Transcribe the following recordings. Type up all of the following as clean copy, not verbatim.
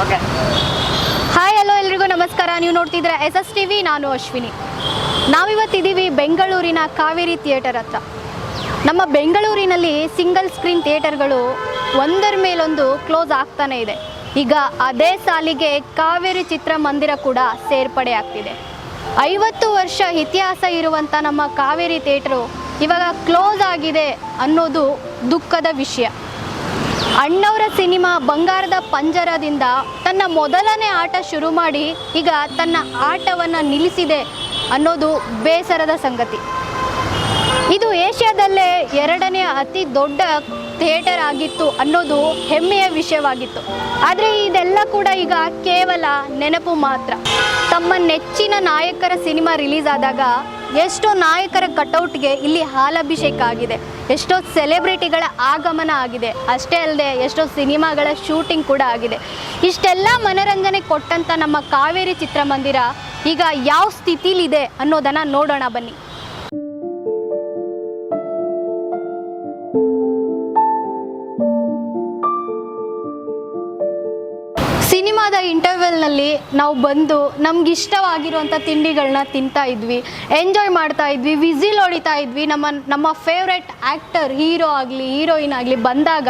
Okay. Hi hello ಎಲ್ರಿಗೂ ನಮಸ್ಕಾರ. ನೀವು ನೋಡ್ತಿದ್ರೆ SS TV, ನಾನು ಅಶ್ವಿನಿ. ನಾವಿವತ್ತಿದ್ದೀವಿ ಬೆಂಗಳೂರಿನ ಕಾವೇರಿ ಥಿಯೇಟರ್ ಹತ್ರ. ನಮ್ಮ ಬೆಂಗಳೂರಿನಲ್ಲಿ ಸಿಂಗಲ್ ಸ್ಕ್ರೀನ್ ಥಿಯೇಟರ್ಗಳು ಒಂದರ ಮೇಲೊಂದು ಕ್ಲೋಸ್ ಆಗ್ತಾನೆ ಇದೆ. ಈಗ ಅದೇ ಸಾಲಿಗೆ ಕಾವೇರಿ ಚಿತ್ರಮಂದಿರ ಕೂಡ ಸೇರ್ಪಡೆ ಆಗ್ತಿದೆ. 50 ವರ್ಷ ಇತಿಹಾಸ ಇರುವಂಥ ನಮ್ಮ ಕಾವೇರಿ ಥಿಯೇಟ್ರು ಇವಾಗ ಕ್ಲೋಸ್ ಆಗಿದೆ ಅನ್ನೋದು ದುಃಖದ ವಿಷಯ. ಅಣ್ಣವರ ಸಿನಿಮಾ ಬಂಗಾರದ ಪಂಜರದಿಂದ ತನ್ನ ಮೊದಲನೇ ಆಟ ಶುರು ಮಾಡಿ ಈಗ ತನ್ನ ಆಟವನ್ನು ನಿಲ್ಲಿಸಿದೆ ಅನ್ನೋದು ಬೇಸರದ ಸಂಗತಿ. ಇದು ಏಷ್ಯಾದಲ್ಲೇ 2ನೇ ಅತಿ ದೊಡ್ಡ ಥಿಯೇಟರ್ ಆಗಿತ್ತು ಅನ್ನೋದು ಹೆಮ್ಮೆಯ ವಿಷಯವಾಗಿತ್ತು. ಆದರೆ ಇದೆಲ್ಲ ಕೂಡ ಈಗ ಕೇವಲ ನೆನಪು ಮಾತ್ರ. ತಮ್ಮ ನೆಚ್ಚಿನ ನಾಯಕರ ಸಿನಿಮಾ ರಿಲೀಸ್ ಆದಾಗ ಎಷ್ಟೋ ನಾಯಕರ ಕಟೌಟ್ಗೆ ಇಲ್ಲಿ ಹಾಲಾಭಿಷೇಕ ಆಗಿದೆ, ಎಷ್ಟೋ ಸೆಲೆಬ್ರಿಟಿಗಳ ಆಗಮನ ಆಗಿದೆ. ಅಷ್ಟೇ ಅಲ್ಲದೆ ಎಷ್ಟೋ ಸಿನಿಮಾಗಳ ಶೂಟಿಂಗ್ ಕೂಡ ಆಗಿದೆ. ಇಷ್ಟೆಲ್ಲ ಮನರಂಜನೆ ಕೊಟ್ಟಂಥ ನಮ್ಮ ಕಾವೇರಿ ಚಿತ್ರಮಂದಿರ ಈಗ ಯಾವ ಸ್ಥಿತಿಲಿದೆ ಅನ್ನೋದನ್ನು ನೋಡೋಣ ಬನ್ನಿ. ಸಿನಿಮಾದ ಇಂಟರ್ವೆಲ್ನಲ್ಲಿ ನಾವು ಬಂದು ನಮಗಿಷ್ಟವಾಗಿರುವಂಥ ತಿಂಡಿಗಳನ್ನ ತಿಂತಾ ಇದ್ವಿ, ಎಂಜಾಯ್ ಮಾಡ್ತಾ ಇದ್ವಿ, ವಿಸಿಲ್ ಹೊಡಿತಾ ಇದ್ವಿ. ನಮ್ಮ ಫೇವ್ರೆಟ್ ಆ್ಯಕ್ಟರ್, ಹೀರೋ ಆಗಲಿ ಹೀರೋಯಿನ್ ಆಗಲಿ ಬಂದಾಗ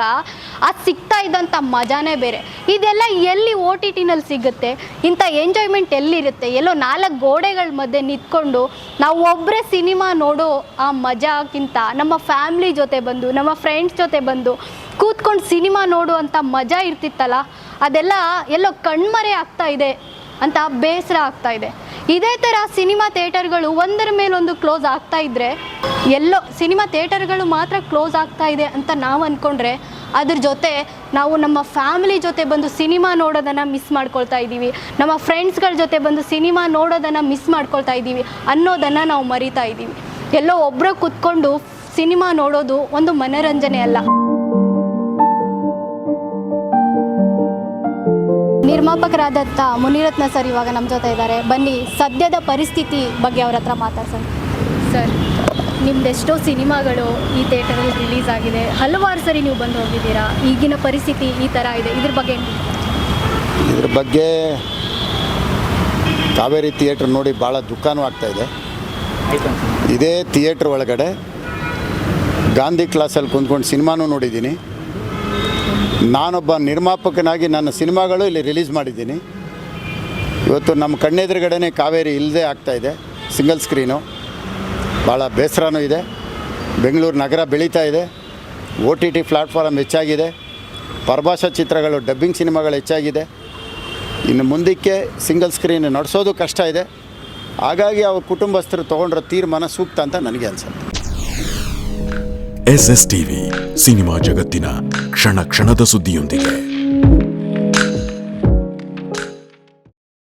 ಅದು ಸಿಗ್ತಾ ಇದ್ದಂಥ ಮಜಾನೇ ಬೇರೆ. ಇದೆಲ್ಲ ಎಲ್ಲಿ OTTನಲ್ಲಿ ಸಿಗುತ್ತೆ? ಇಂಥ ಎಂಜಾಯ್ಮೆಂಟ್ ಎಲ್ಲಿರುತ್ತೆ? ಎಲ್ಲೋ 4 ಗೋಡೆಗಳ ಮಧ್ಯೆ ನಿಂತ್ಕೊಂಡು ನಾವು ಒಬ್ಬರೇ ಸಿನಿಮಾ ನೋಡೋ ಆ ಮಜಾಕ್ಕಿಂತ ನಮ್ಮ ಫ್ಯಾಮ್ಲಿ ಜೊತೆ ಬಂದು, ನಮ್ಮ ಫ್ರೆಂಡ್ಸ್ ಜೊತೆ ಬಂದು ಕೂತ್ಕೊಂಡು ಸಿನಿಮಾ ನೋಡುವಂಥ ಮಜಾ ಇರ್ತಿತ್ತಲ್ಲ, ಅದೆಲ್ಲ ಎಲ್ಲೋ ಕಣ್ಮರೆ ಆಗ್ತಾ ಇದೆ ಅಂತ ಬೇಸರ ಆಗ್ತಾ ಇದೆ. ಇದೇ ಥರ ಸಿನಿಮಾ ಥಿಯೇಟರ್ಗಳು ಒಂದರ ಮೇಲೊಂದು ಕ್ಲೋಸ್ ಆಗ್ತಾ ಇದ್ದರೆ, ಎಲ್ಲೋ ಸಿನಿಮಾ ಥಿಯೇಟರ್ಗಳು ಮಾತ್ರ ಕ್ಲೋಸ್ ಆಗ್ತಾ ಇದೆ ಅಂತ ನಾವು ಅಂದ್ಕೊಂಡ್ರೆ, ಅದ್ರ ಜೊತೆ ನಾವು ನಮ್ಮ ಫ್ಯಾಮಿಲಿ ಜೊತೆ ಬಂದು ಸಿನಿಮಾ ನೋಡೋದನ್ನು ಮಿಸ್ ಮಾಡ್ಕೊಳ್ತಾ ಇದ್ದೀವಿ, ನಮ್ಮ ಫ್ರೆಂಡ್ಸ್ಗಳ ಜೊತೆ ಬಂದು ಸಿನಿಮಾ ನೋಡೋದನ್ನು ಮಿಸ್ ಮಾಡ್ಕೊಳ್ತಾ ಇದ್ದೀವಿ ಅನ್ನೋದನ್ನು ನಾವು ಮರಿತಾ ಇದ್ದೀವಿ. ಎಲ್ಲೋ ಒಬ್ಬರು ಕೂತ್ಕೊಂಡು ಸಿನಿಮಾ ನೋಡೋದು ಒಂದು ಮನೋರಂಜನೆ ಅಲ್ಲ. ನಿರ್ಮಾಪಕರಾದಂಥ ಮುನಿರತ್ನ ಸರ್ ಇವಾಗ ನಮ್ಮ ಜೊತೆ ಇದ್ದಾರೆ. ಬನ್ನಿ ಸದ್ಯದ ಪರಿಸ್ಥಿತಿ ಬಗ್ಗೆ ಅವ್ರ ಹತ್ರ ಮಾತಾಡ್ಸೋಣ. ಸರ್, ನಿಮ್ದೆಷ್ಟೋ ಸಿನಿಮಾಗಳು ಈ ಥಿಯೇಟರಲ್ಲಿ ರಿಲೀಸ್ ಆಗಿದೆ, ಹಲವಾರು ಸರಿ ನೀವು ಬಂದು ಹೋಗಿದ್ದೀರಾ. ಈಗಿನ ಪರಿಸ್ಥಿತಿ ಈ ಥರ ಇದೆ, ಇದ್ರ ಬಗ್ಗೆ ಕಾವೇರಿ ಥಿಯೇಟ್ರ್ ನೋಡಿ ಭಾಳ ದುಃಖನೂ ಆಗ್ತಾಯಿದೆ. ಇದೇ ಥಿಯೇಟ್ರ್ ಒಳಗಡೆ ಗಾಂಧಿ ಕ್ಲಾಸಲ್ಲಿ ಕುಂತ್ಕೊಂಡು ಸಿನಿಮಾನೂ ನೋಡಿದ್ದೀನಿ. ನಾನೊಬ್ಬ ನಿರ್ಮಾಪಕನಾಗಿ ನನ್ನ ಸಿನಿಮಾಗಳು ಇಲ್ಲಿ ರಿಲೀಸ್ ಮಾಡಿದ್ದೀನಿ. ಇವತ್ತು ನಮ್ಮ ಕಣ್ಣೆದುರುಗಡೆನೇ ಕಾವೇರಿ ಇಲ್ಲದೆ ಆಗ್ತಾಯಿದೆ, ಸಿಂಗಲ್ ಸ್ಕ್ರೀನು. ಭಾಳ ಬೇಸರನೂ ಇದೆ. ಬೆಂಗಳೂರು ನಗರ ಬೆಳೀತಾ ಇದೆ, OTT ಪ್ಲ್ಯಾಟ್ಫಾರ್ಮ್ ಹೆಚ್ಚಾಗಿದೆ, ಪರಭಾಷಾ ಚಿತ್ರಗಳು, ಡಬ್ಬಿಂಗ್ ಸಿನಿಮಾಗಳು ಹೆಚ್ಚಾಗಿದೆ. ಇನ್ನು ಮುಂದಕ್ಕೆ ಸಿಂಗಲ್ ಸ್ಕ್ರೀನ್ ನಡೆಸೋದು ಕಷ್ಟ ಇದೆ. ಹಾಗಾಗಿ ಅವ್ರ ಕುಟುಂಬಸ್ಥರು ತೊಗೊಂಡಿರೋ ತೀರ್ಮಾನ ಸೂಕ್ತ ಅಂತ ನನಗೆ ಅನಿಸುತ್ತೆ. SS TV, ಸಿನಿಮಾ ಜಗತ್ತಿನ ಕ್ಷಣ ಕ್ಷಣದ ಸುದ್ದಿಯೊಂದಿಗೆ.